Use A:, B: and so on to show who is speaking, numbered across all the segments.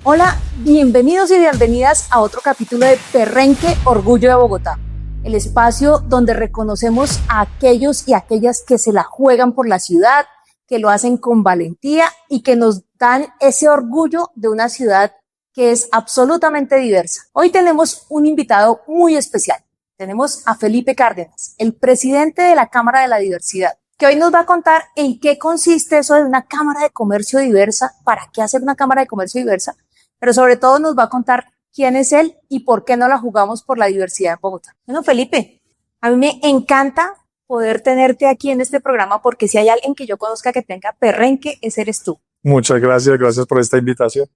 A: Hola, bienvenidos y bienvenidas a otro capítulo de Perrenque Orgullo de Bogotá, el espacio donde reconocemos a aquellos y aquellas que se la juegan por la ciudad, que lo hacen con valentía y que nos dan ese orgullo de una ciudad que es absolutamente diversa. Hoy tenemos un invitado muy especial. Tenemos a Felipe Cárdenas, el presidente de la Cámara de la Diversidad, que hoy nos va a contar en qué consiste eso de una Cámara de Comercio diversa, para qué hacer una Cámara de Comercio diversa, pero sobre todo nos va a contar quién es él y por qué no la jugamos por la diversidad en Bogotá. Bueno, Felipe, a mí me encanta poder tenerte aquí en este programa porque si hay alguien que yo conozca que tenga perrenque, ese eres tú.
B: Muchas gracias por esta invitación.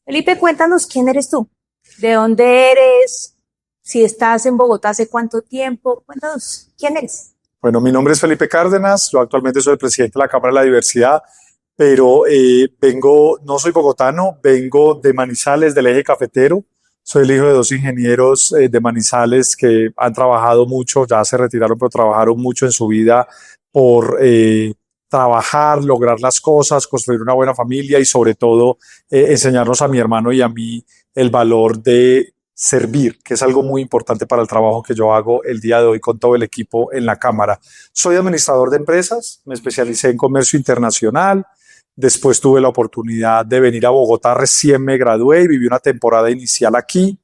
A: Felipe, cuéntanos quién eres tú, de dónde eres, si estás en Bogotá hace cuánto tiempo, cuéntanos quién eres.
B: Bueno, mi nombre es Felipe Cárdenas, yo actualmente soy el presidente de la Cámara de la Diversidad, pero no soy bogotano, vengo de Manizales, del eje cafetero. Soy el hijo de dos ingenieros de Manizales que han trabajado mucho, ya se retiraron, pero trabajaron mucho en su vida por trabajar, lograr las cosas, construir una buena familia y sobre todo enseñarnos a mi hermano y a mí el valor de servir, que es algo muy importante para el trabajo que yo hago el día de hoy con todo el equipo en la Cámara. Soy administrador de empresas, me especialicé en comercio internacional. Después tuve la oportunidad de venir a Bogotá, recién me gradué y viví una temporada inicial aquí,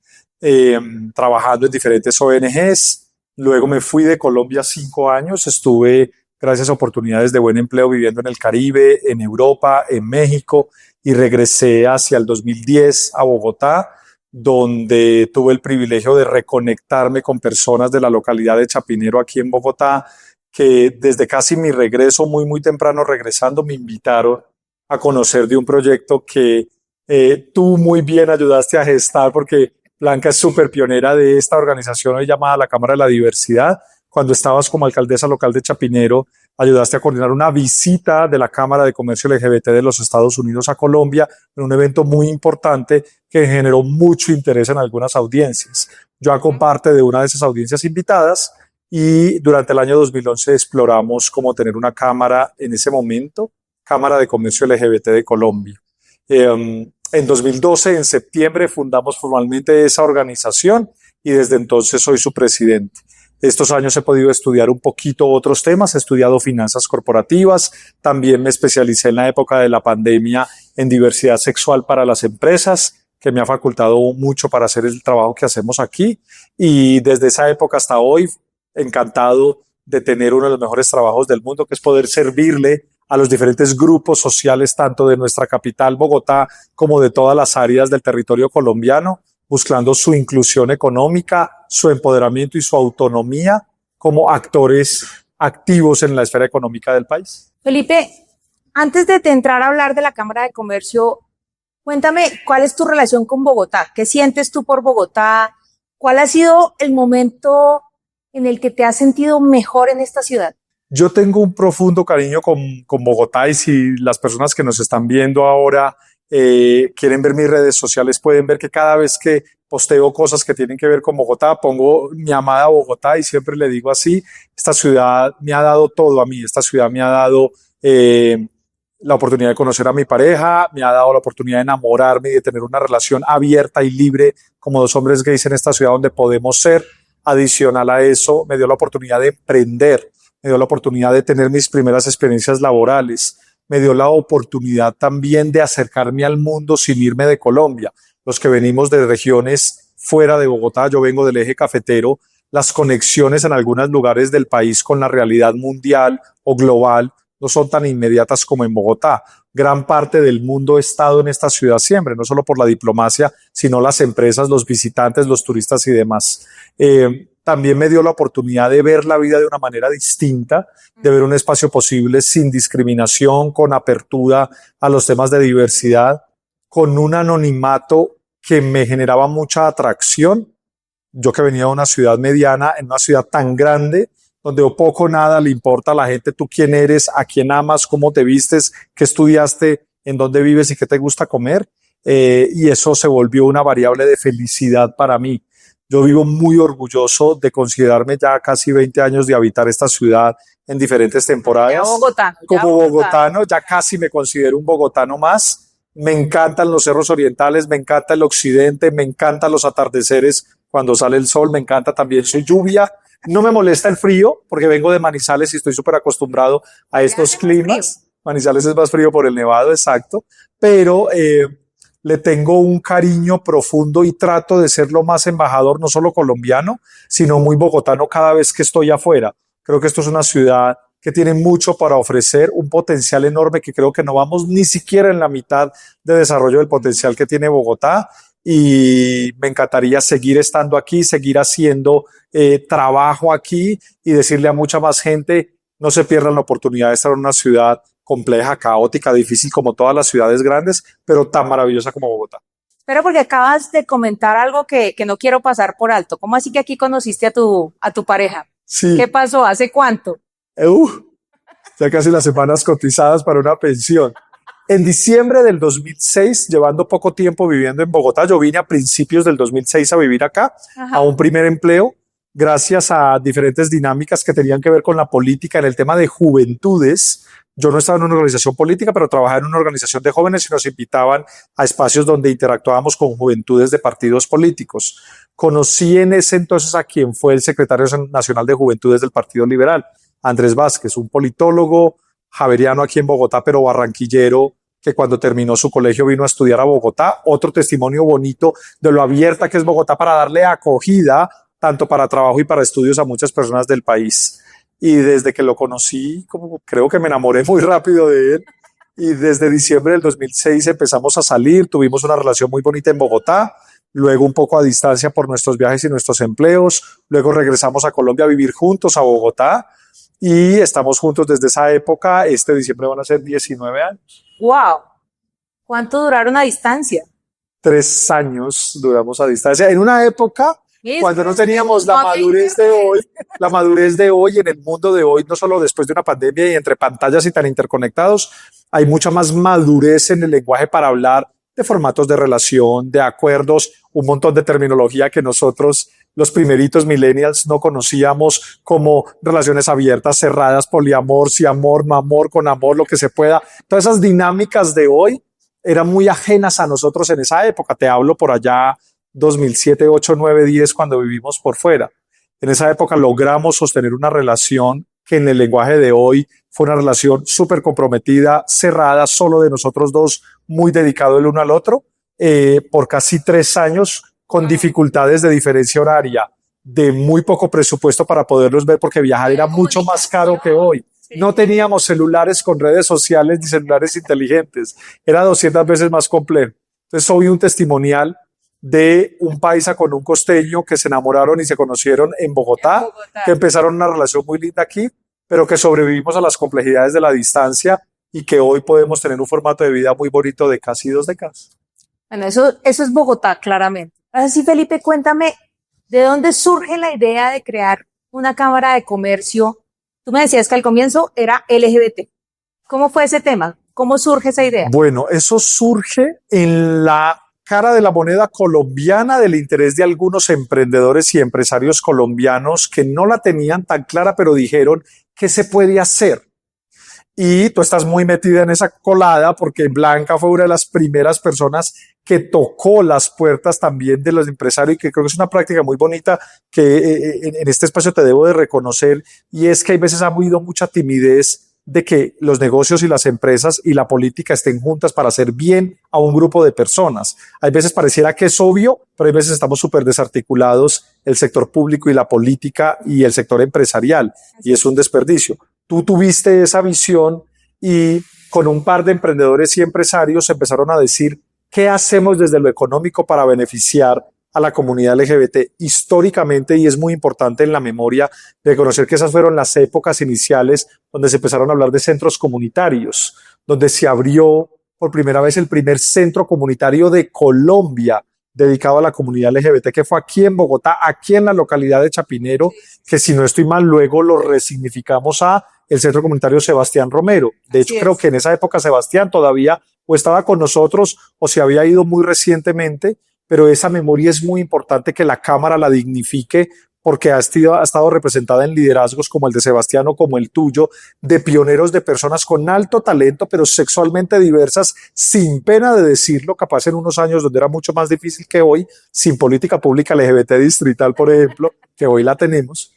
B: trabajando en diferentes ONGs. Luego me fui de Colombia 5 años, estuve, gracias a oportunidades de buen empleo, viviendo en el Caribe, en Europa, en México, y regresé hacia el 2010 a Bogotá, donde tuve el privilegio de reconectarme con personas de la localidad de Chapinero aquí en Bogotá, que desde casi mi regreso, muy temprano regresando, me invitaron a conocer de un proyecto que tú muy bien ayudaste a gestar, porque Blanca es súper pionera de esta organización hoy llamada la Cámara de la Diversidad. Cuando estabas como alcaldesa local de Chapinero, ayudaste a coordinar una visita de la Cámara de Comercio LGBT de los Estados Unidos a Colombia, en un evento muy importante que generó mucho interés en algunas audiencias. Yo hago parte de una de esas audiencias invitadas y durante el año 2011 exploramos cómo tener una cámara en ese momento, Cámara de Comercio LGBT de Colombia. En 2012, en septiembre, fundamos formalmente esa organización y desde entonces soy su presidente. Estos años he podido estudiar un poquito otros temas, he estudiado finanzas corporativas, también me especialicé en la época de la pandemia en diversidad sexual para las empresas, que me ha facultado mucho para hacer el trabajo que hacemos aquí, y desde esa época hasta hoy, encantado de tener uno de los mejores trabajos del mundo, que es poder servirle a los diferentes grupos sociales, tanto de nuestra capital, Bogotá, como de todas las áreas del territorio colombiano, buscando su inclusión económica, su empoderamiento y su autonomía como actores activos en la esfera económica del país.
A: Felipe, antes de entrar a hablar de la Cámara de Comercio, cuéntame cuál es tu relación con Bogotá, qué sientes tú por Bogotá, cuál ha sido el momento en el que te has sentido mejor en esta ciudad.
B: Yo tengo un profundo cariño con Bogotá y si las personas que nos están viendo ahora quieren ver mis redes sociales, pueden ver que cada vez que posteo cosas que tienen que ver con Bogotá, pongo mi amada Bogotá y siempre le digo así, esta ciudad me ha dado todo a mí, esta ciudad me ha dado la oportunidad de conocer a mi pareja, me ha dado la oportunidad de enamorarme y de tener una relación abierta y libre como dos hombres gays en esta ciudad donde podemos ser. Adicional a eso, me dio la oportunidad de emprender, me dio la oportunidad de tener mis primeras experiencias laborales, me dio la oportunidad también de acercarme al mundo sin irme de Colombia. Los que venimos de regiones fuera de Bogotá, yo vengo del eje cafetero, las conexiones en algunos lugares del país con la realidad mundial o global no son tan inmediatas como en Bogotá. Gran parte del mundo ha estado en esta ciudad siempre, no solo por la diplomacia, sino las empresas, los visitantes, los turistas y demás. También me dio la oportunidad de ver la vida de una manera distinta, de ver un espacio posible sin discriminación, con apertura a los temas de diversidad, con un anonimato que me generaba mucha atracción. Yo que venía de una ciudad mediana, en una ciudad tan grande, donde poco o nada le importa a la gente tú quién eres, a quién amas, cómo te vistes, qué estudiaste, en dónde vives y qué te gusta comer. Y eso se volvió una variable de felicidad para mí. Yo vivo muy orgulloso de considerarme ya casi 20 años de habitar esta ciudad en diferentes temporadas.
A: Ya bogotano,
B: como bogotano, ya casi me considero un bogotano más. Me encantan los cerros orientales, me encanta el occidente, me encantan los atardeceres cuando sale el sol, me encanta también su lluvia. No me molesta el frío porque vengo de Manizales y estoy súper acostumbrado a estos climas. Manizales es más frío por el nevado, exacto, pero le tengo un cariño profundo y trato de ser lo más embajador, no solo colombiano, sino muy bogotano cada vez que estoy afuera. Creo que esto es una ciudad que tiene mucho para ofrecer, un potencial enorme que creo que no vamos ni siquiera en la mitad de desarrollo del potencial que tiene Bogotá, y me encantaría seguir estando aquí, seguir haciendo trabajo aquí y decirle a mucha más gente, no se pierdan la oportunidad de estar en una ciudad compleja, caótica, difícil como todas las ciudades grandes, pero tan maravillosa como Bogotá.
A: Pero porque acabas de comentar algo que no quiero pasar por alto. ¿Cómo así que aquí conociste a tu pareja?
B: Sí.
A: ¿Qué pasó? ¿Hace cuánto?
B: Ya casi las semanas cotizadas para una pensión. En diciembre del 2006, llevando poco tiempo viviendo en Bogotá, yo vine a principios del 2006 a vivir acá, a un primer empleo, gracias a diferentes dinámicas que tenían que ver con la política en el tema de juventudes. Yo no estaba en una organización política, pero trabajaba en una organización de jóvenes y nos invitaban a espacios donde interactuábamos con juventudes de partidos políticos. Conocí en ese entonces a quien fue el secretario nacional de Juventudes del Partido Liberal, Andrés Vázquez, un politólogo javeriano aquí en Bogotá, pero barranquillero, que cuando terminó su colegio vino a estudiar a Bogotá. Otro testimonio bonito de lo abierta que es Bogotá para darle acogida, tanto para trabajo y para estudios, a muchas personas del país. Y desde que lo conocí, creo que me enamoré muy rápido de él. Y desde diciembre del 2006 empezamos a salir, tuvimos una relación muy bonita en Bogotá, luego un poco a distancia por nuestros viajes y nuestros empleos, luego regresamos a Colombia a vivir juntos a Bogotá y estamos juntos desde esa época. Este diciembre van a ser 19 años.
A: ¡Wow! ¿Cuánto duraron a distancia?
B: 3 años duramos a distancia. En una época cuando no teníamos la madurez de hoy en el mundo de hoy, no solo después de una pandemia y entre pantallas y tan interconectados, hay mucha más madurez en el lenguaje para hablar de formatos de relación, de acuerdos, un montón de terminología que nosotros, los primeritos millennials, no conocíamos, como relaciones abiertas, cerradas, poliamor, si amor, mamor, con amor, lo que se pueda. Todas esas dinámicas de hoy eran muy ajenas a nosotros en esa época. Te hablo por allá 2007, 8, 9, 10, cuando vivimos por fuera. En esa época logramos sostener una relación que en el lenguaje de hoy fue una relación súper comprometida, cerrada, solo de nosotros dos, muy dedicado el uno al otro, por casi 3 años, con dificultades de diferencia horaria, de muy poco presupuesto para poderlos ver, porque viajar era mucho más caro que hoy. No teníamos celulares con redes sociales ni celulares inteligentes. Era 200 veces más complejo. Entonces, soy un testimonial de un paisa con un costeño que se enamoraron y se conocieron en Bogotá, que empezaron una relación muy linda aquí, pero que sobrevivimos a las complejidades de la distancia y que hoy podemos tener un formato de vida muy bonito de casi 2 décadas.
A: Bueno, eso es Bogotá, claramente. Ahora sí, Felipe, cuéntame, ¿de dónde surge la idea de crear una cámara de comercio? Tú me decías que al comienzo era LGBT. ¿Cómo fue ese tema? ¿Cómo surge esa idea?
B: Bueno, eso surge en la cara de la moneda colombiana del interés de algunos emprendedores y empresarios colombianos que no la tenían tan clara, pero dijeron, ¿qué se puede hacer? Y tú estás muy metida en esa colada porque Blanca fue una de las primeras personas que tocó las puertas también de los empresarios, y que creo que es una práctica muy bonita que en este espacio te debo de reconocer, y es que hay veces ha habido mucha timidez de que los negocios y las empresas y la política estén juntas para hacer bien a un grupo de personas. Hay veces pareciera que es obvio, pero hay veces estamos súper desarticulados, el sector público y la política y el sector empresarial, y es un desperdicio. Tú tuviste esa visión y con un par de emprendedores y empresarios empezaron a decir, ¿qué hacemos desde lo económico para beneficiar a la comunidad LGBT históricamente? Y es muy importante en la memoria reconocer que esas fueron las épocas iniciales donde se empezaron a hablar de centros comunitarios, donde se abrió por primera vez el primer centro comunitario de Colombia dedicado a la comunidad LGBT, que fue aquí en Bogotá, aquí en la localidad de Chapinero, que si no estoy mal, luego lo resignificamos a el Centro Comunitario Sebastián Romero. De hecho, creo que en esa época Sebastián todavía o estaba con nosotros o se había ido muy recientemente, pero esa memoria es muy importante que la Cámara la dignifique, porque ha estado representada en liderazgos como el de Sebastián o como el tuyo, de pioneros, de personas con alto talento, pero sexualmente diversas, sin pena de decirlo, capaz en unos años donde era mucho más difícil que hoy, sin política pública LGBT distrital, por ejemplo, que hoy la tenemos,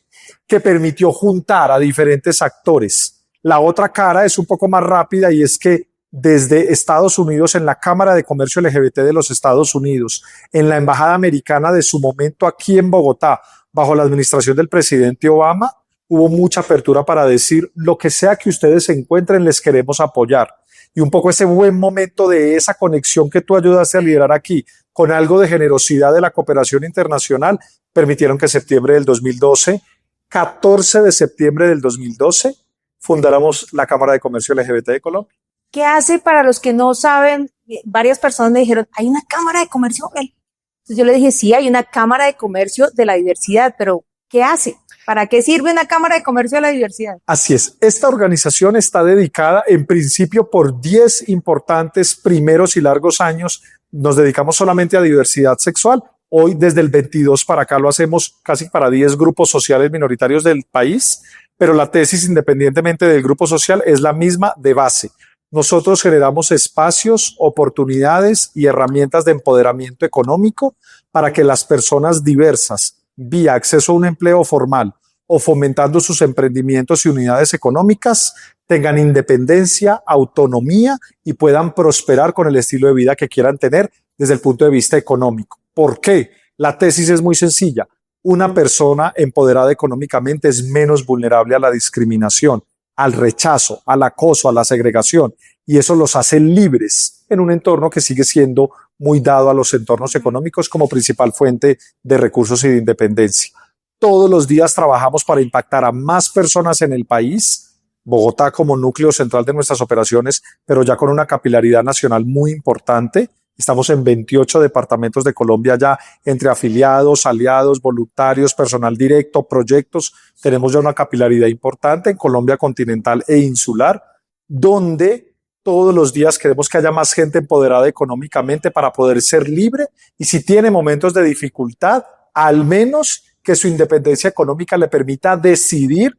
B: que permitió juntar a diferentes actores. La otra cara es un poco más rápida y es que desde Estados Unidos, en la Cámara de Comercio LGBT de los Estados Unidos, en la Embajada Americana de su momento aquí en Bogotá, bajo la administración del presidente Obama, hubo mucha apertura para decir lo que sea que ustedes se encuentren, les queremos apoyar. Y un poco ese buen momento de esa conexión que tú ayudaste a liderar aquí, con algo de generosidad de la cooperación internacional, permitieron que en septiembre del 2012, 14 de septiembre del 2012, fundáramos la Cámara de Comercio LGBT de Colombia.
A: ¿Qué hace para los que no saben? Varias personas me dijeron, hay una Cámara de Comercio. Entonces yo le dije, sí, hay una Cámara de Comercio de la diversidad, pero ¿qué hace? ¿Para qué sirve una Cámara de Comercio de la diversidad?
B: Así es. Esta organización está dedicada en principio por 10 importantes primeros y largos años. Nos dedicamos solamente a diversidad sexual. Hoy desde el 22 para acá lo hacemos casi para 10 grupos sociales minoritarios del país, pero la tesis independientemente del grupo social es la misma de base. Nosotros generamos espacios, oportunidades y herramientas de empoderamiento económico para que las personas diversas, vía acceso a un empleo formal o fomentando sus emprendimientos y unidades económicas, tengan independencia, autonomía y puedan prosperar con el estilo de vida que quieran tener desde el punto de vista económico. ¿Por qué? La tesis es muy sencilla. Una persona empoderada económicamente es menos vulnerable a la discriminación, al rechazo, al acoso, a la segregación, y eso los hace libres en un entorno que sigue siendo muy dado a los entornos económicos como principal fuente de recursos y de independencia. Todos los días trabajamos para impactar a más personas en el país, Bogotá como núcleo central de nuestras operaciones, pero ya con una capilaridad nacional muy importante. Estamos en 28 departamentos de Colombia ya, entre afiliados, aliados, voluntarios, personal directo, proyectos. Tenemos ya una capilaridad importante en Colombia continental e insular, donde todos los días queremos que haya más gente empoderada económicamente para poder ser libre y si tiene momentos de dificultad, al menos que su independencia económica le permita decidir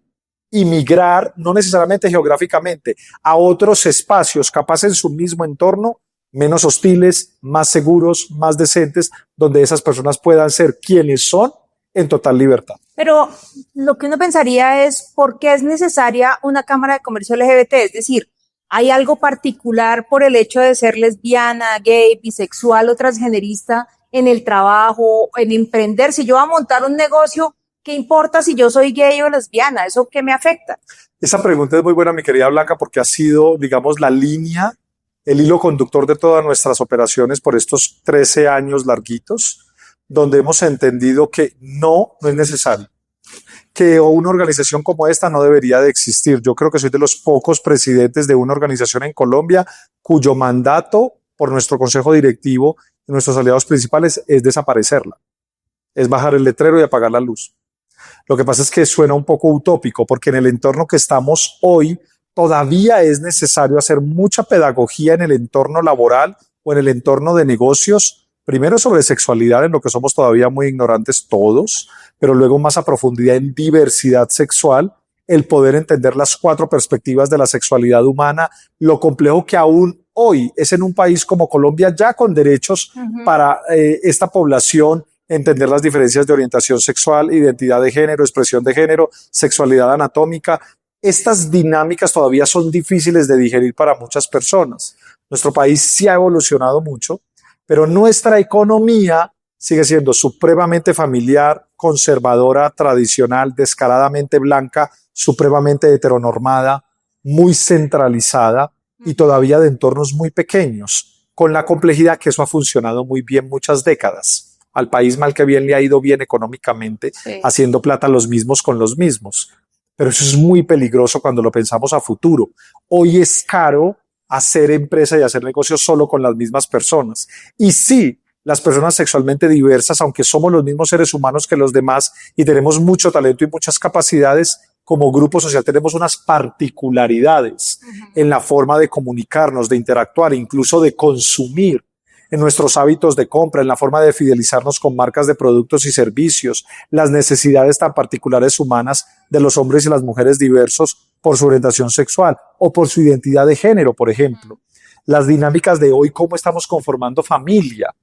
B: y migrar, no necesariamente geográficamente, a otros espacios, capaz en su mismo entorno, menos hostiles, más seguros, más decentes, donde esas personas puedan ser quienes son en total libertad.
A: Pero lo que uno pensaría es, ¿por qué es necesaria una Cámara de Comercio LGBT? Es decir, ¿hay algo particular por el hecho de ser lesbiana, gay, bisexual o transgenerista en el trabajo, en emprender? Si yo voy a montar un negocio, ¿qué importa si yo soy gay o lesbiana? ¿Eso qué me afecta?
B: Esa pregunta es muy buena, mi querida Blanca, porque ha sido, digamos, la línea, el hilo conductor de todas nuestras operaciones por estos 13 años larguitos, donde hemos entendido que no es necesario, que una organización como esta no debería de existir. Yo creo que soy de los pocos presidentes de una organización en Colombia cuyo mandato por nuestro consejo directivo y nuestros aliados principales es desaparecerla, es bajar el letrero y apagar la luz. Lo que pasa es que suena un poco utópico porque en el entorno que estamos hoy todavía es necesario hacer mucha pedagogía en el entorno laboral o en el entorno de negocios, primero sobre sexualidad, en lo que somos todavía muy ignorantes todos, pero luego más a profundidad en diversidad sexual, el poder entender las 4 perspectivas de la sexualidad humana, lo complejo que aún hoy es en un país como Colombia ya con derechos para esta población, entender las diferencias de orientación sexual, identidad de género, expresión de género, sexualidad anatómica. Estas dinámicas todavía son difíciles de digerir para muchas personas. Nuestro país sí ha evolucionado mucho, pero nuestra economía sigue siendo supremamente familiar, conservadora, tradicional, descaradamente blanca, supremamente heteronormada, muy centralizada y todavía de entornos muy pequeños, con la complejidad que eso ha funcionado muy bien muchas décadas. Al país mal que bien le ha ido bien económicamente, sí, haciendo plata los mismos con los mismos. Pero eso es muy peligroso cuando lo pensamos a futuro. Hoy es caro hacer empresa y hacer negocios solo con las mismas personas. Y sí, las personas sexualmente diversas, aunque somos los mismos seres humanos que los demás y tenemos mucho talento y muchas capacidades, como grupo social tenemos unas particularidades en la forma de comunicarnos, de interactuar, incluso de consumir. en nuestros hábitos de compra, en la forma de fidelizarnos con marcas de productos y servicios, las necesidades tan particulares humanas de los hombres y las mujeres diversos por su orientación sexual o por su identidad de género, por ejemplo. Las dinámicas de hoy, cómo estamos conformando familia,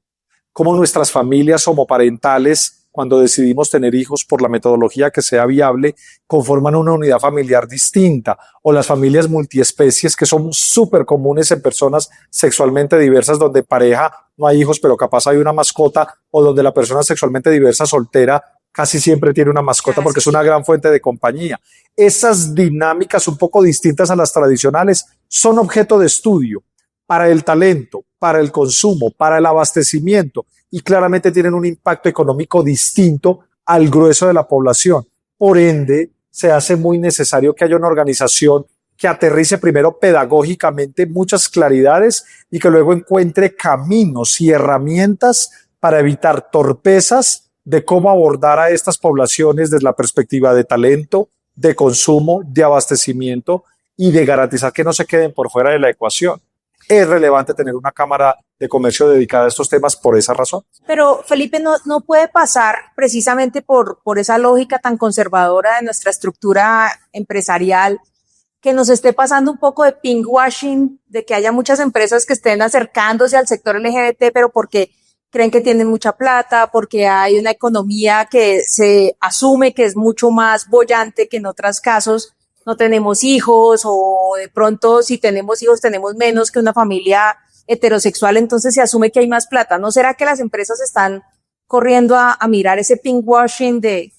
B: cómo nuestras familias homoparentales, cuando decidimos tener hijos por la metodología que sea viable, conforman una unidad familiar distinta, o las familias multiespecies que son súper comunes en personas sexualmente diversas, donde pareja no hay hijos, pero capaz hay una mascota, o donde la persona sexualmente diversa soltera casi siempre tiene una mascota porque es una gran fuente de compañía. Esas dinámicas un poco distintas a las tradicionales son objeto de estudio para el talento, para el consumo, para el abastecimiento, y claramente tienen un impacto económico distinto al grueso de la población. Por ende, se hace muy necesario que haya una organización que aterrice primero pedagógicamente muchas claridades y que luego encuentre caminos y herramientas para evitar torpezas de cómo abordar a estas poblaciones desde la perspectiva de talento, de consumo, de abastecimiento y de garantizar que no se queden por fuera de la ecuación. Es relevante tener una Cámara de Comercio dedicada a estos temas por esa razón.
A: Pero Felipe, no puede pasar precisamente por esa lógica tan conservadora de nuestra estructura empresarial, que nos esté pasando un poco de pinkwashing, de que haya muchas empresas que estén acercándose al sector LGBT, pero porque creen que tienen mucha plata, porque hay una economía que se asume que es mucho más boyante que en otros casos. No tenemos hijos, o de pronto si tenemos hijos tenemos menos que una familia heterosexual, entonces se asume que hay más plata. ¿No será que las empresas están corriendo a mirar ese pinkwashing de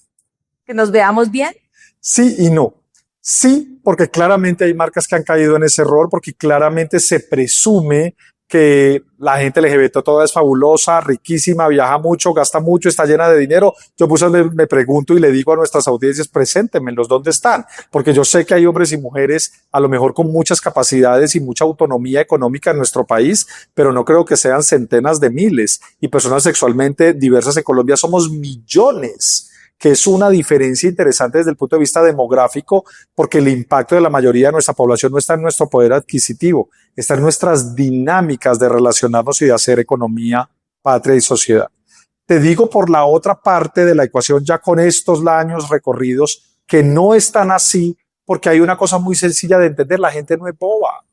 A: que nos veamos bien?
B: Sí y no. Sí, porque claramente hay marcas que han caído en ese error, porque claramente se presume que la gente LGBT toda es fabulosa, riquísima, viaja mucho, gasta mucho, está llena de dinero. Yo me pregunto y le digo a nuestras audiencias, preséntenmelos, ¿dónde están? Porque yo sé que hay hombres y mujeres a lo mejor con muchas capacidades y mucha autonomía económica en nuestro país, pero no creo que sean centenas de miles. Y personas sexualmente diversas en Colombia somos millones, que es una diferencia interesante desde el punto de vista demográfico, porque el impacto de la mayoría de nuestra población no está en nuestro poder adquisitivo, está en nuestras dinámicas de relacionarnos y de hacer economía, patria y sociedad. Te digo por la otra parte de la ecuación, ya con estos años recorridos, que no están así, porque hay una cosa muy sencilla de entender: la gente no es boba.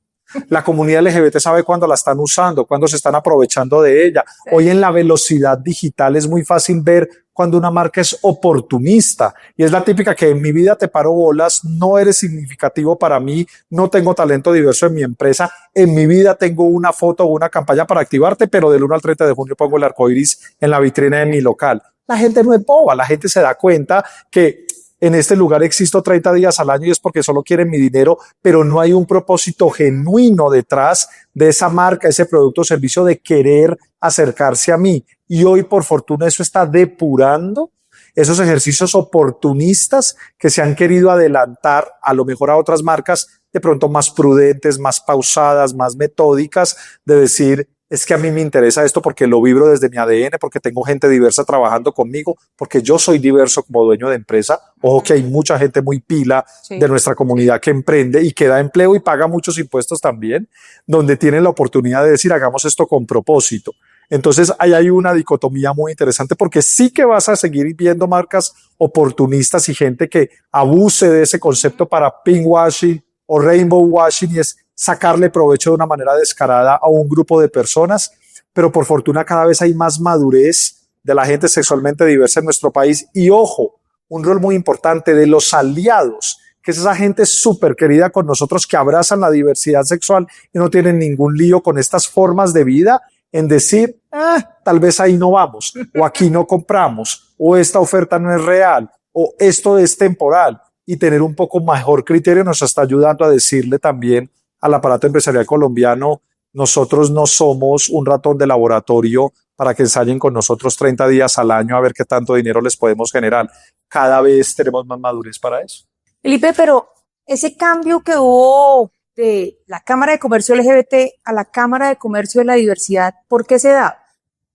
B: La comunidad LGBT sabe cuándo la están usando, cuándo se están aprovechando de ella. Hoy en la velocidad digital es muy fácil ver cuando una marca es oportunista, y es la típica que en mi vida te paro bolas, no eres significativo para mí, no tengo talento diverso en mi empresa, en mi vida tengo una foto o una campaña para activarte, pero del 1 al 30 de junio pongo el arcoiris en la vitrina de mi local. La gente no es boba, la gente se da cuenta que en este lugar existo 30 días al año y es porque solo quieren mi dinero, pero no hay un propósito genuino detrás de esa marca, ese producto o servicio, de querer acercarse a mí. Y hoy, por fortuna, eso está depurando esos ejercicios oportunistas que se han querido adelantar a lo mejor a otras marcas de pronto más prudentes, más pausadas, más metódicas, de decir: es que a mí me interesa esto porque lo vibro desde mi ADN, porque tengo gente diversa trabajando conmigo, porque yo soy diverso como dueño de empresa. Ojo que hay mucha gente muy pila de nuestra comunidad que emprende y que da empleo y paga muchos impuestos también, donde tienen la oportunidad de decir: hagamos esto con propósito. Entonces ahí hay una dicotomía muy interesante, porque sí que vas a seguir viendo marcas oportunistas y gente que abuse de ese concepto para pinkwashing o rainbow washing, y es sacarle provecho de una manera descarada a un grupo de personas, pero por fortuna cada vez hay más madurez de la gente sexualmente diversa en nuestro país. Y ojo, un rol muy importante de los aliados, que es esa gente súper querida con nosotros, que abrazan la diversidad sexual y no tienen ningún lío con estas formas de vida, en decir: tal vez ahí no vamos, o aquí no compramos, o esta oferta no es real, o esto es temporal. Y tener un poco mejor criterio nos está ayudando a decirle también al aparato empresarial colombiano: nosotros no somos un ratón de laboratorio para que ensayen con nosotros 30 días al año a ver qué tanto dinero les podemos generar. Cada vez tenemos más madurez para eso.
A: Felipe, pero ese cambio que hubo de la Cámara de Comercio LGBT a la Cámara de Comercio de la Diversidad, ¿por qué se da?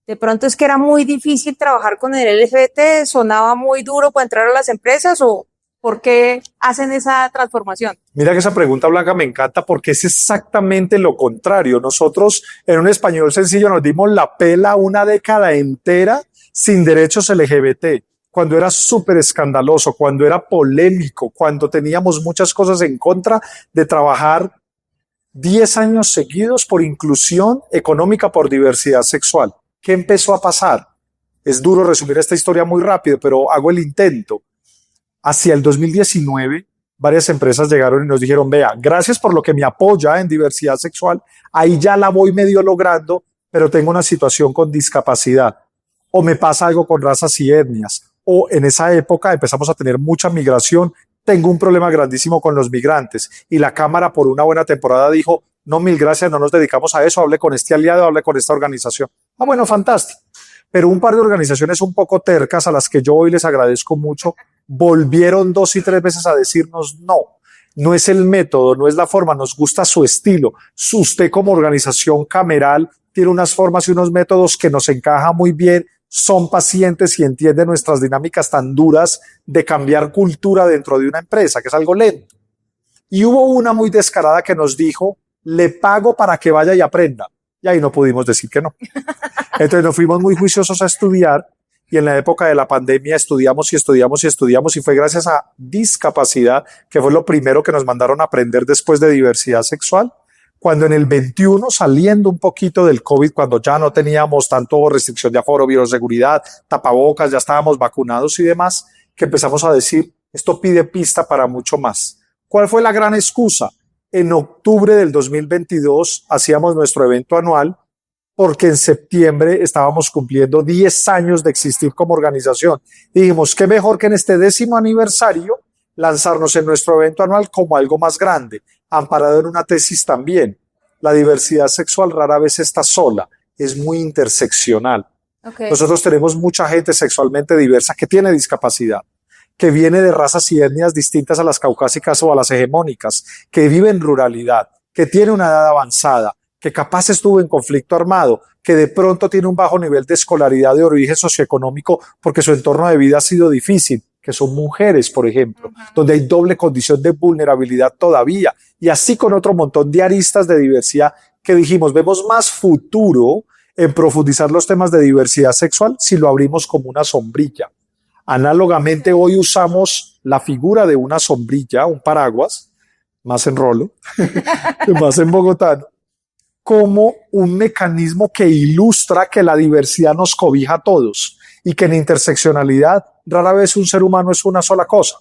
A: De pronto es que era muy difícil trabajar con el LGBT, sonaba muy duro para entrar a las empresas, ¿o ¿Por qué hacen esa transformación?
B: Mira que esa pregunta, Blanca, me encanta porque es exactamente lo contrario. Nosotros en un español sencillo nos dimos la pela una década entera sin derechos LGBT, cuando era súper escandaloso, cuando era polémico, cuando teníamos muchas cosas en contra de trabajar 10 años seguidos por inclusión económica, por diversidad sexual. ¿Qué empezó a pasar? Es duro resumir esta historia muy rápido, pero hago el intento. Hacia el 2019, varias empresas llegaron y nos dijeron, vea, gracias por lo que me apoya en diversidad sexual, ahí ya la voy medio logrando, pero tengo una situación con discapacidad, o me pasa algo con razas y etnias, o en esa época empezamos a tener mucha migración, tengo un problema grandísimo con los migrantes, y la Cámara por una buena temporada dijo, no, mil gracias, no nos dedicamos a eso, hable con este aliado, hable con esta organización. Ah, bueno, fantástico. Pero un par de organizaciones un poco tercas, a las que yo hoy les agradezco mucho, volvieron 2 y 3 veces a decirnos no, no es el método, no es la forma, nos gusta su estilo. Usted como organización cameral tiene unas formas y unos métodos que nos encajan muy bien, son pacientes y entienden nuestras dinámicas tan duras de cambiar cultura dentro de una empresa, que es algo lento. Y hubo una muy descarada que nos dijo, le pago para que vaya y aprenda. Y ahí no pudimos decir que no. Entonces nos fuimos muy juiciosos a estudiar y en la época de la pandemia estudiamos y estudiamos y estudiamos y fue gracias a discapacidad, que fue lo primero que nos mandaron a aprender después de diversidad sexual, cuando en el 21, saliendo un poquito del COVID, cuando ya no teníamos tanto restricción de aforo, bioseguridad, tapabocas, ya estábamos vacunados y demás, que empezamos a decir, esto pide pista para mucho más. ¿Cuál fue la gran excusa? En octubre del 2022 hacíamos nuestro evento anual porque en septiembre estábamos cumpliendo 10 años de existir como organización. Y dijimos, qué mejor que en este 10º aniversario lanzarnos en nuestro evento anual como algo más grande, amparado en una tesis también. La diversidad sexual rara vez está sola, es muy interseccional.
A: Okay.
B: Nosotros tenemos mucha gente sexualmente diversa que tiene discapacidad, que viene de razas y etnias distintas a las caucásicas o a las hegemónicas, que vive en ruralidad, que tiene una edad avanzada, que capaz estuvo en conflicto armado, que de pronto tiene un bajo nivel de escolaridad de origen socioeconómico porque su entorno de vida ha sido difícil, que son mujeres, por ejemplo, donde hay doble condición de vulnerabilidad todavía, y así con otro montón de aristas de diversidad que dijimos, vemos más futuro en profundizar los temas de diversidad sexual si lo abrimos como una sombrilla. Análogamente, hoy usamos la figura de una sombrilla, un paraguas, más en rolo, más en bogotano, como un mecanismo que ilustra que la diversidad nos cobija a todos y que en interseccionalidad rara vez un ser humano es una sola cosa.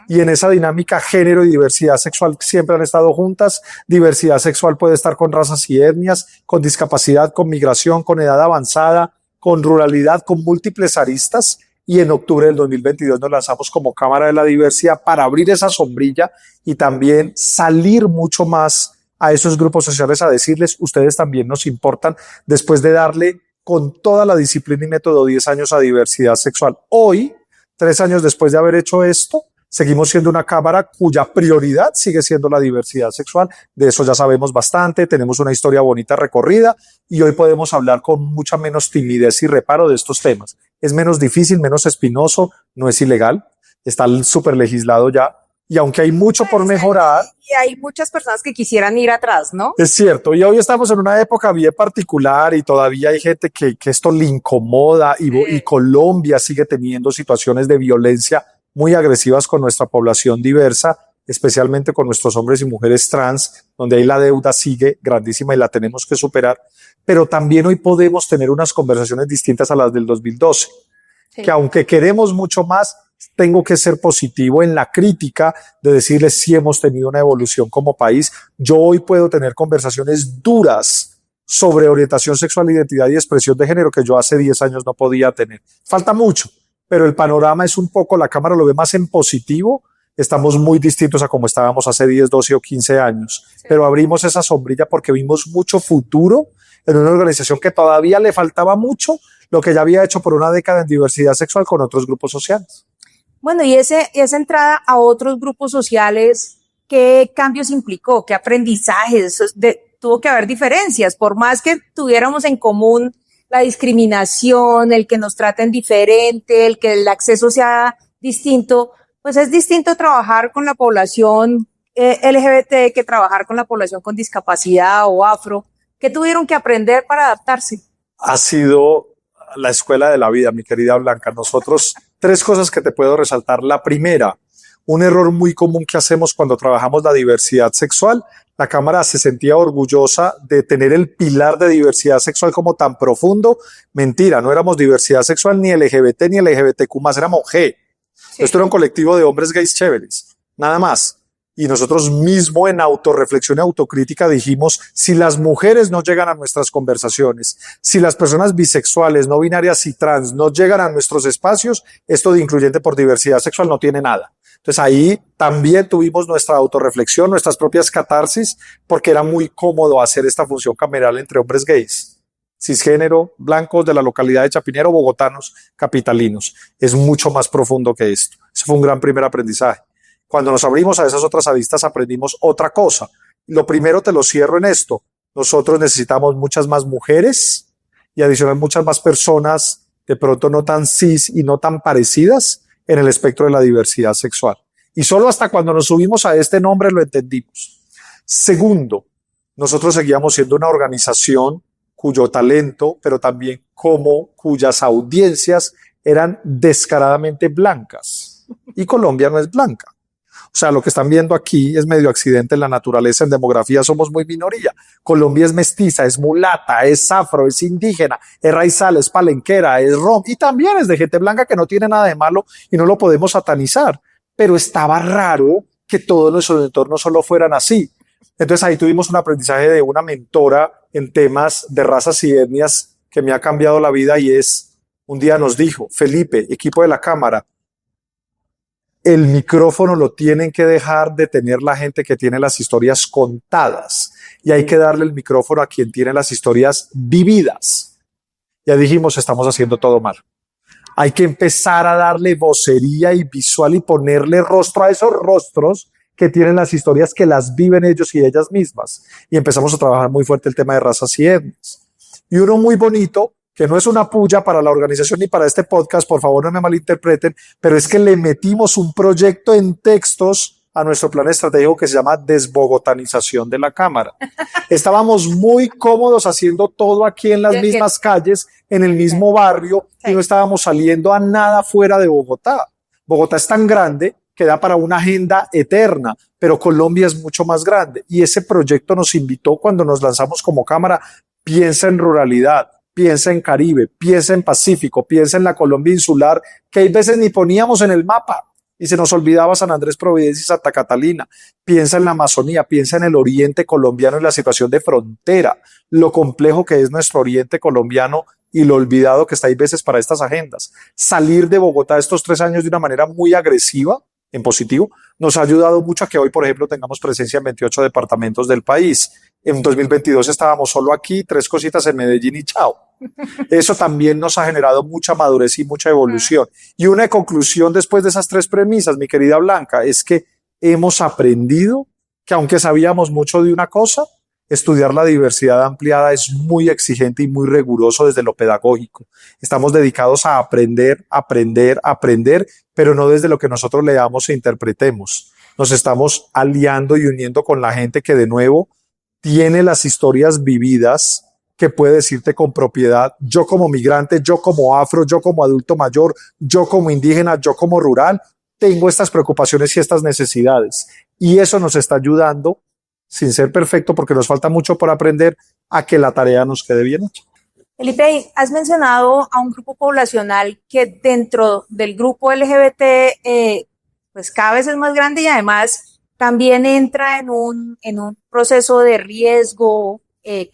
B: Y en esa dinámica género y diversidad sexual siempre han estado juntas. Diversidad sexual puede estar con razas y etnias, con discapacidad, con migración, con edad avanzada, con ruralidad, con múltiples aristas. Y en octubre del 2022 nos lanzamos como Cámara de la Diversidad para abrir esa sombrilla y también salir mucho más a esos grupos sociales a decirles, ustedes también nos importan, después de darle con toda la disciplina y método 10 años a diversidad sexual. Hoy, 3 años después de haber hecho esto, seguimos siendo una cámara cuya prioridad sigue siendo la diversidad sexual. De eso ya sabemos bastante, tenemos una historia bonita recorrida y hoy podemos hablar con mucha menos timidez y reparo de estos temas. Es menos difícil, menos espinoso, no es ilegal, está súper legislado ya. Y aunque hay mucho por mejorar.
A: Y hay muchas personas que quisieran ir atrás, ¿no?
B: Es cierto. Y hoy estamos en una época bien particular y todavía hay gente que esto le incomoda y Colombia sigue teniendo situaciones de violencia muy agresivas con nuestra población diversa, especialmente con nuestros hombres y mujeres trans, donde ahí la deuda sigue grandísima y la tenemos que superar. Pero también hoy podemos tener unas conversaciones distintas a las del 2012, que aunque queremos mucho más, tengo que ser positivo en la crítica de decirles si hemos tenido una evolución como país. Yo hoy puedo tener conversaciones duras sobre orientación sexual, identidad y expresión de género que yo hace 10 años no podía tener. Falta mucho, pero el panorama es un poco, la Cámara lo ve más en positivo. Estamos muy distintos a como estábamos hace 10, 12 o 15 años, pero abrimos esa sombrilla porque vimos mucho futuro en una organización que todavía le faltaba mucho lo que ya había hecho por una década en diversidad sexual con otros grupos sociales.
A: Bueno, y esa entrada a otros grupos sociales, ¿qué cambios implicó? ¿Qué aprendizajes? Tuvo que haber diferencias, por más que tuviéramos en común la discriminación, el que nos traten diferente, el que el acceso sea distinto, Pues es distinto trabajar con la población LGBT que trabajar con la población con discapacidad o afro. ¿Qué tuvieron que aprender para adaptarse?
B: Ha sido la escuela de la vida, mi querida Blanca. Nosotros, tres cosas que te puedo resaltar. La primera, un error muy común que hacemos cuando trabajamos la diversidad sexual. La Cámara se sentía orgullosa de tener el pilar de diversidad sexual como tan profundo. Mentira, no éramos diversidad sexual ni LGBT ni LGBTQ+, éramos G. Sí. Esto era un colectivo de hombres gays chéveres, nada más. Y nosotros mismos en autorreflexión y autocrítica dijimos, si las mujeres no llegan a nuestras conversaciones, si las personas bisexuales, no binarias y trans no llegan a nuestros espacios, esto de incluyente por diversidad sexual no tiene nada. Entonces ahí también tuvimos nuestra autorreflexión, nuestras propias catarsis, porque era muy cómodo hacer esta función cameral entre hombres gays, cisgénero, blancos de la localidad de Chapinero, bogotanos, capitalinos. Es mucho más profundo que esto. Eso fue un gran primer aprendizaje. Cuando nos abrimos a esas otras aristas aprendimos otra cosa. Lo primero te lo cierro en esto. Nosotros necesitamos muchas más mujeres y adicional muchas más personas de pronto no tan cis y no tan parecidas en el espectro de la diversidad sexual. Y solo hasta cuando nos subimos a este nombre lo entendimos. Segundo, nosotros seguíamos siendo una organización cuyo talento, pero también cuyas audiencias eran descaradamente blancas. Y Colombia no es blanca. O sea, lo que están viendo aquí es medio accidente en la naturaleza, en demografía somos muy minoría. Colombia es mestiza, es mulata, es afro, es indígena, es raizal, es palenquera, es rom y también es de gente blanca que no tiene nada de malo y no lo podemos satanizar. Pero estaba raro que todos nuestros entornos solo fueran así. Entonces ahí tuvimos un aprendizaje de una mentora en temas de razas y etnias que me ha cambiado la vida y un día nos dijo, Felipe, equipo de la Cámara, el micrófono lo tienen que dejar de tener la gente que tiene las historias contadas y hay que darle el micrófono a quien tiene las historias vividas. Ya dijimos, estamos haciendo todo mal. Hay que empezar a darle vocería y visual y ponerle rostro a esos rostros que tienen las historias que las viven ellos y ellas mismas. Y empezamos a trabajar muy fuerte el tema de razas y etnias. Y uno muy bonito, que no es una puya para la organización ni para este podcast, por favor no me malinterpreten, pero es que le metimos un proyecto en textos a nuestro plan estratégico que se llama desbogotanización de la Cámara. Estábamos muy cómodos haciendo todo aquí en las mismas calles, en el mismo barrio, y no estábamos saliendo a nada fuera de Bogotá. Bogotá es tan grande que da para una agenda eterna, pero Colombia es mucho más grande. Y ese proyecto nos invitó cuando nos lanzamos como Cámara, piensa en ruralidad, piensa en Caribe, piensa en Pacífico, piensa en la Colombia insular, que hay veces ni poníamos en el mapa y se nos olvidaba San Andrés, Providencia y Santa Catalina. Piensa en la Amazonía, piensa en el oriente colombiano y la situación de frontera, lo complejo que es nuestro oriente colombiano y lo olvidado que está hay veces para estas agendas. Salir de Bogotá estos 3 años de una manera muy agresiva, en positivo, nos ha ayudado mucho a que hoy, por ejemplo, tengamos presencia en 28 departamentos del país. En 2022 estábamos solo aquí, 3 cositas en Medellín y chao. Eso también nos ha generado mucha madurez y mucha evolución. Y una conclusión después de esas 3 premisas, mi querida Blanca, es que hemos aprendido que aunque sabíamos mucho de una cosa, estudiar la diversidad ampliada es muy exigente y muy riguroso desde lo pedagógico. Estamos dedicados a aprender, pero no desde lo que nosotros leamos e interpretemos. Nos estamos aliando y uniendo con la gente que de nuevo tiene las historias vividas, que puede decirte con propiedad, yo como migrante, yo como afro, yo como adulto mayor, yo como indígena, yo como rural, tengo estas preocupaciones y estas necesidades. Y eso nos está ayudando, sin ser perfecto, porque nos falta mucho por aprender, a que la tarea nos quede bien hecha.
A: Felipe, has mencionado a un grupo poblacional que dentro del grupo LGBT pues cada vez es más grande y además también entra en un proceso de riesgo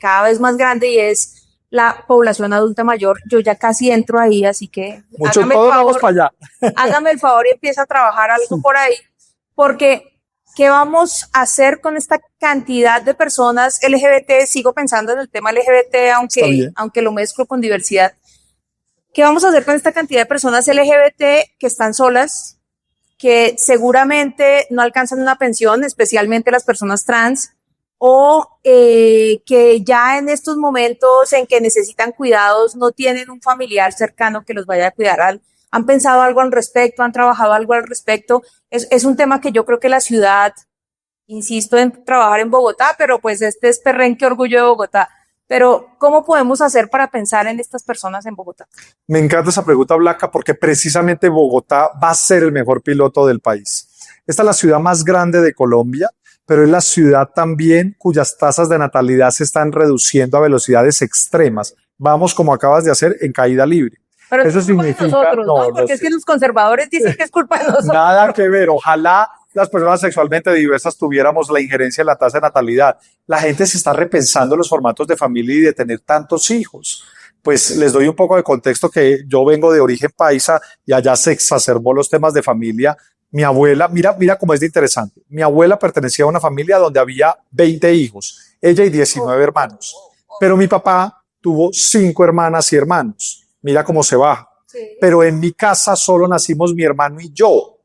A: cada vez más grande y es la población adulta mayor. Yo ya casi entro ahí, así que
B: mucho todos vamos para allá.
A: Hágame el favor y empieza a trabajar algo por ahí, porque ¿qué vamos a hacer con esta cantidad de personas LGBT? Sigo pensando en el tema LGBT, aunque lo mezclo con diversidad. ¿Qué vamos a hacer con esta cantidad de personas LGBT que están solas, que seguramente no alcanzan una pensión, especialmente las personas trans, o que ya en estos momentos en que necesitan cuidados no tienen un familiar cercano que los vaya a cuidar ¿Han pensado algo al respecto? ¿Han trabajado algo al respecto? Es un tema que yo creo que la ciudad, insisto en trabajar en Bogotá, pero pues este es Perrenque Orgullo de Bogotá. Pero, ¿cómo podemos hacer para pensar en estas personas en Bogotá?
B: Me encanta esa pregunta, Blanca, porque precisamente Bogotá va a ser el mejor piloto del país. Esta es la ciudad más grande de Colombia, pero es la ciudad también cuyas tasas de natalidad se están reduciendo a velocidades extremas. Vamos, como acabas de hacer, en caída libre.
A: Pero
B: Eso
A: es culpa de
B: significa,
A: nosotros, ¿no? Porque es que los conservadores dicen que es culpa de nosotros.
B: nada que ver. Ojalá las personas sexualmente diversas tuviéramos la injerencia en la tasa de natalidad. La gente se está repensando los formatos de familia y de tener tantos hijos. Pues les doy un poco de contexto que yo vengo de origen paisa y allá se exacerbó los temas de familia. Mi abuela, mira cómo es de interesante. Mi abuela pertenecía a una familia donde había 20 hijos, ella y 19 hermanos. Pero mi papá tuvo 5 hermanas y hermanos. Mira cómo se baja.
A: Sí.
B: Pero en mi casa solo nacimos mi hermano y yo.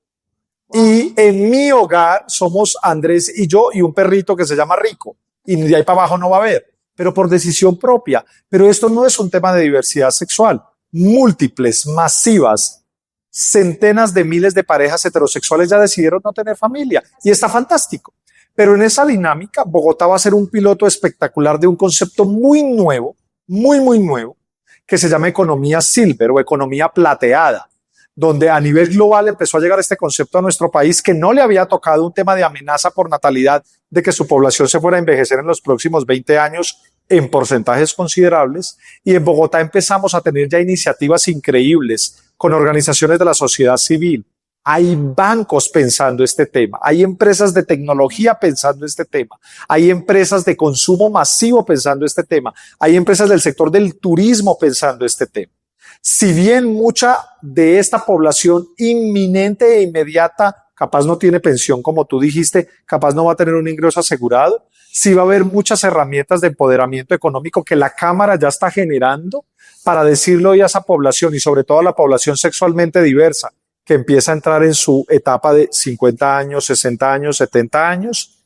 B: Y en mi hogar somos Andrés y yo y un perrito que se llama Rico. Y de ahí para abajo no va a haber, pero por decisión propia. Pero esto no es un tema de diversidad sexual. Múltiples, masivas, centenas de miles de parejas heterosexuales ya decidieron no tener familia. Y está fantástico. Pero en esa dinámica, Bogotá va a ser un piloto espectacular de un concepto muy nuevo, muy nuevo, que se llama economía silver o economía plateada, donde a nivel global empezó a llegar este concepto a nuestro país que no le había tocado un tema de amenaza por natalidad, de que su población se fuera a envejecer en los próximos 20 años en porcentajes considerables. Y en Bogotá empezamos a tener ya iniciativas increíbles con organizaciones de la sociedad civil. Hay bancos pensando este tema, hay empresas de tecnología pensando este tema, hay empresas de consumo masivo pensando este tema, hay empresas del sector del turismo pensando este tema. Si bien mucha de esta población inminente e inmediata capaz no tiene pensión, como tú dijiste, capaz no va a tener un ingreso asegurado, sí va a haber muchas herramientas de empoderamiento económico que la Cámara ya está generando para decirle hoy a esa población y sobre todo a la población sexualmente diversa que empieza a entrar en su etapa de 50 años, 60 años, 70 años.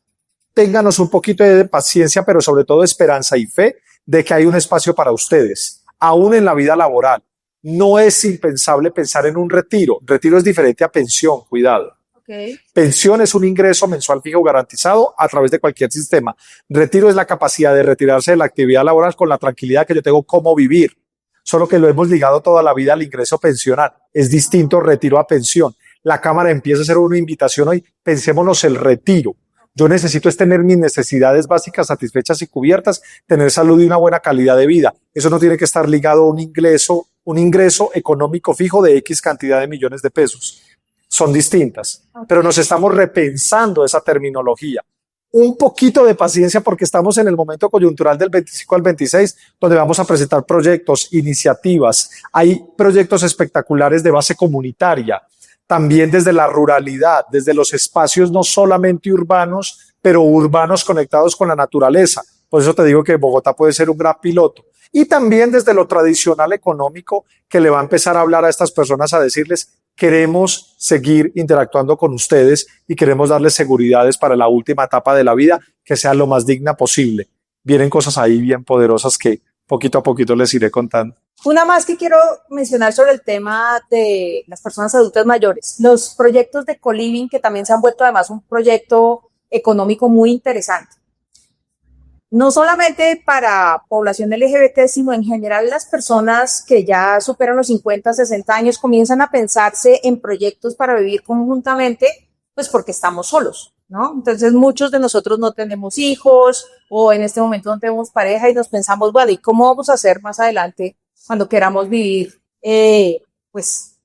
B: Ténganos un poquito de paciencia, pero sobre todo esperanza y fe de que hay un espacio para ustedes, aún en la vida laboral. No es impensable pensar en un retiro. Retiro es diferente a pensión, cuidado.
A: Okay.
B: Pensión es un ingreso mensual fijo garantizado a través de cualquier sistema. Retiro es la capacidad de retirarse de la actividad laboral con la tranquilidad que yo tengo cómo vivir. Solo que lo hemos ligado toda la vida al ingreso pensional. Es distinto retiro a pensión. La Cámara empieza a hacer una invitación hoy. Pensémonos el retiro. Yo necesito es tener mis necesidades básicas satisfechas y cubiertas, tener salud y una buena calidad de vida. Eso no tiene que estar ligado a un ingreso económico fijo de X cantidad de millones de pesos. Son distintas, pero nos estamos repensando esa terminología. Un poquito de paciencia porque estamos en el momento coyuntural del 25 al 26, donde vamos a presentar proyectos, iniciativas. Hay proyectos espectaculares de base comunitaria, también desde la ruralidad, desde los espacios no solamente urbanos, pero urbanos conectados con la naturaleza. Por eso te digo que Bogotá puede ser un gran piloto. Y también desde lo tradicional económico, que le va a empezar a hablar a estas personas, a decirles: queremos seguir interactuando con ustedes y queremos darles seguridades para la última etapa de la vida que sea lo más digna posible. Vienen cosas ahí bien poderosas que poquito a poquito les iré contando.
A: Una más que quiero mencionar sobre el tema de las personas adultas mayores. Los proyectos de co-living, que también se han vuelto además un proyecto económico muy interesante. No solamente para población LGBT, sino en general las personas que ya superan los 50, 60 años comienzan a pensarse en proyectos para vivir conjuntamente, pues porque estamos solos, ¿no? Entonces muchos de nosotros no tenemos hijos o en este momento no tenemos pareja y nos pensamos, bueno, ¿y cómo vamos a hacer más adelante cuando queramos vivir? Pues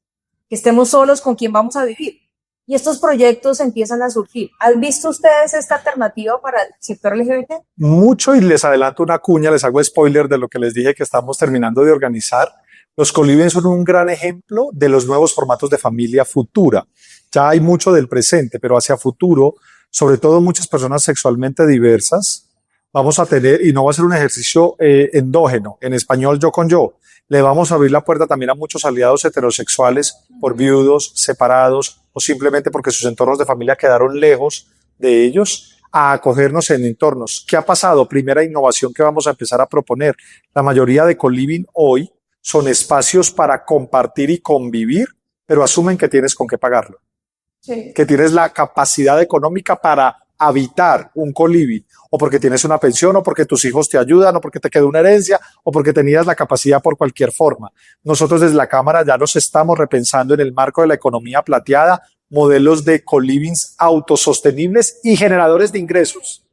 A: que estemos solos, ¿con quién vamos a vivir? Y estos proyectos empiezan a surgir. ¿Han visto ustedes esta alternativa para el sector LGBT?
B: Mucho, y les adelanto una cuña, les hago spoiler de lo que les dije que estamos terminando de organizar. Los co-living son un gran ejemplo de los nuevos formatos de familia futura. Ya hay mucho del presente, pero hacia futuro, sobre todo muchas personas sexualmente diversas, vamos a tener, y no va a ser un ejercicio endógeno, en español yo con yo, le vamos a abrir la puerta también a muchos aliados heterosexuales por viudos, separados o simplemente porque sus entornos de familia quedaron lejos de ellos, a acogernos en entornos. ¿Qué ha pasado? Primera innovación que vamos a empezar a proponer. La mayoría de co-living hoy son espacios para compartir y convivir pero asumen que tienes con qué pagarlo,
A: Sí.
B: que tienes la capacidad económica para habitar un coliving, o porque tienes una pensión, o porque tus hijos te ayudan, o porque te quedó una herencia, o porque tenías la capacidad por cualquier forma. Nosotros desde la Cámara ya nos estamos repensando en el marco de la economía plateada modelos de colivings autosostenibles y generadores de ingresos,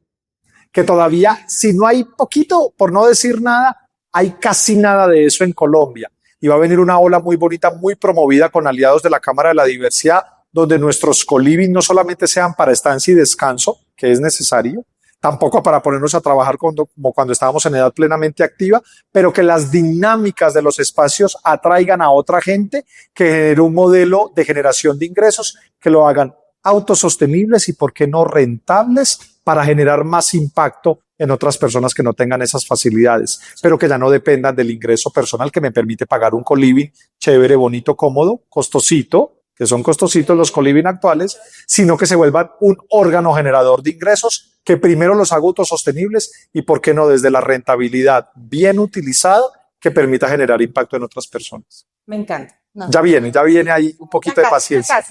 B: que todavía, si no hay poquito, por no decir nada, hay casi nada de eso en Colombia. Y va a venir una ola muy bonita, muy promovida con aliados de la Cámara de la Diversidad, donde nuestros coliving no solamente sean para estancia y descanso, que es necesario, tampoco para ponernos a trabajar como cuando estábamos en edad plenamente activa, pero que las dinámicas de los espacios atraigan a otra gente, que genere un modelo de generación de ingresos, que lo hagan autosostenibles y, por qué no, rentables, para generar más impacto en otras personas que no tengan esas facilidades, pero que ya no dependan del ingreso personal que me permite pagar un coliving chévere, bonito, cómodo, costosito, que son costositos los coliving actuales, sino que se vuelvan un órgano generador de ingresos que primero los haga autosostenibles y, por qué no, desde la rentabilidad bien utilizada, que permita generar impacto en otras personas.
A: Me encanta. No.
B: Ya viene ahí un poquito de paciencia.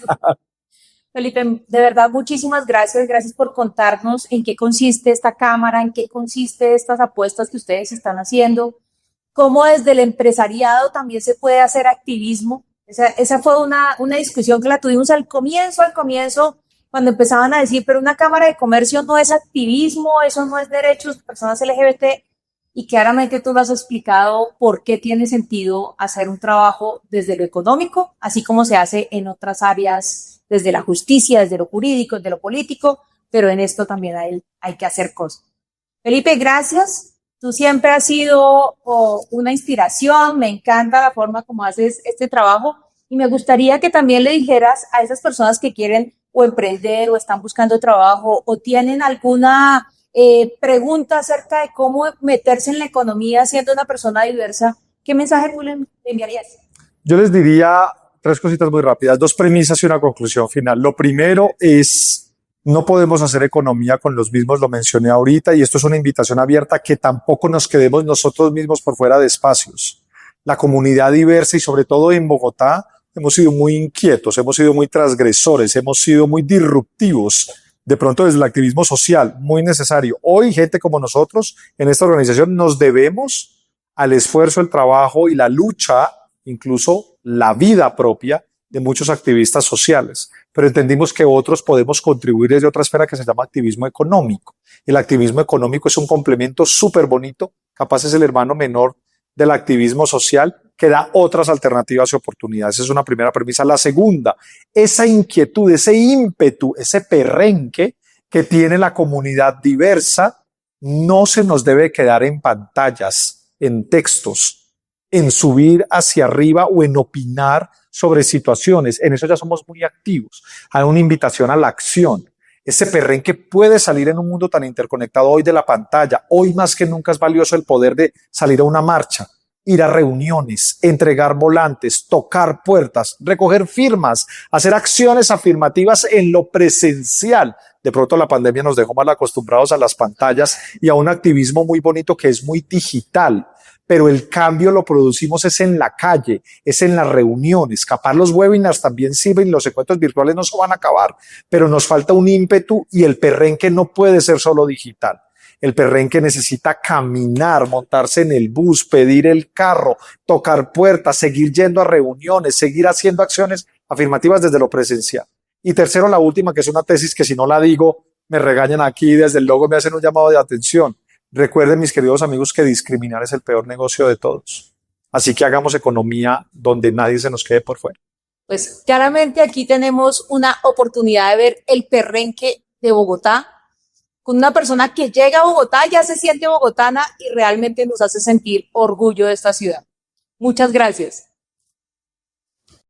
A: Felipe, de verdad, muchísimas gracias. Gracias por contarnos en qué consiste esta cámara, en qué consiste estas apuestas que ustedes están haciendo, cómo desde el empresariado también se puede hacer activismo. Esa fue una discusión que la tuvimos al comienzo, cuando empezaban a decir, pero una cámara de comercio no es activismo, eso no es derechos de personas LGBT, y claramente tú lo has explicado por qué tiene sentido hacer un trabajo desde lo económico, así como se hace en otras áreas, desde la justicia, desde lo jurídico, desde lo político, pero en esto también hay que hacer cosas. Felipe, gracias. Tú siempre has sido una inspiración, me encanta la forma como haces este trabajo y me gustaría que también le dijeras a esas personas que quieren o emprender o están buscando trabajo o tienen alguna pregunta acerca de cómo meterse en la economía siendo una persona diversa, ¿qué mensaje tú le enviarías?
B: Yo les diría 3 cositas muy rápidas, 2 premisas y una conclusión final. Lo primero es: no podemos hacer economía con los mismos, lo mencioné ahorita, y esto es una invitación abierta, que tampoco nos quedemos nosotros mismos por fuera de espacios. La comunidad diversa, y sobre todo en Bogotá, hemos sido muy inquietos, hemos sido muy transgresores, hemos sido muy disruptivos, de pronto desde el activismo social, muy necesario. Hoy, gente como nosotros en esta organización nos debemos al esfuerzo, el trabajo y la lucha, incluso la vida propia de muchos activistas sociales, pero entendimos que otros podemos contribuir desde otra esfera que se llama activismo económico. El activismo económico es un complemento súper bonito, capaz es el hermano menor del activismo social, que da otras alternativas y oportunidades. Esa es una primera premisa. La segunda, esa inquietud, ese ímpetu, ese perrenque que tiene la comunidad diversa, no se nos debe quedar en pantallas, en textos, en subir hacia arriba o en opinar sobre situaciones. En eso ya somos muy activos. Hay una invitación a la acción. Ese perrenque puede salir en un mundo tan interconectado hoy de la pantalla. Hoy más que nunca es valioso el poder de salir a una marcha, ir a reuniones, entregar volantes, tocar puertas, recoger firmas, hacer acciones afirmativas en lo presencial. De pronto la pandemia nos dejó mal acostumbrados a las pantallas y a un activismo muy bonito que es muy digital. Pero el cambio lo producimos es en la calle, es en las reuniones. Capaz los webinars también sirven, los encuentros virtuales no se van a acabar, pero nos falta un ímpetu y el perrenque no puede ser solo digital. El perrenque necesita caminar, montarse en el bus, pedir el carro, tocar puertas, seguir yendo a reuniones, seguir haciendo acciones afirmativas desde lo presencial. Y tercero, la última, que es una tesis que si no la digo, me regañan aquí, desde el logo me hacen un llamado de atención. Recuerden, mis queridos amigos, que discriminar es el peor negocio de todos. Así que hagamos economía donde nadie se nos quede por fuera.
A: Pues claramente aquí tenemos una oportunidad de ver el perrenque de Bogotá, con una persona que llega a Bogotá, ya se siente bogotana y realmente nos hace sentir orgullo de esta ciudad. Muchas gracias.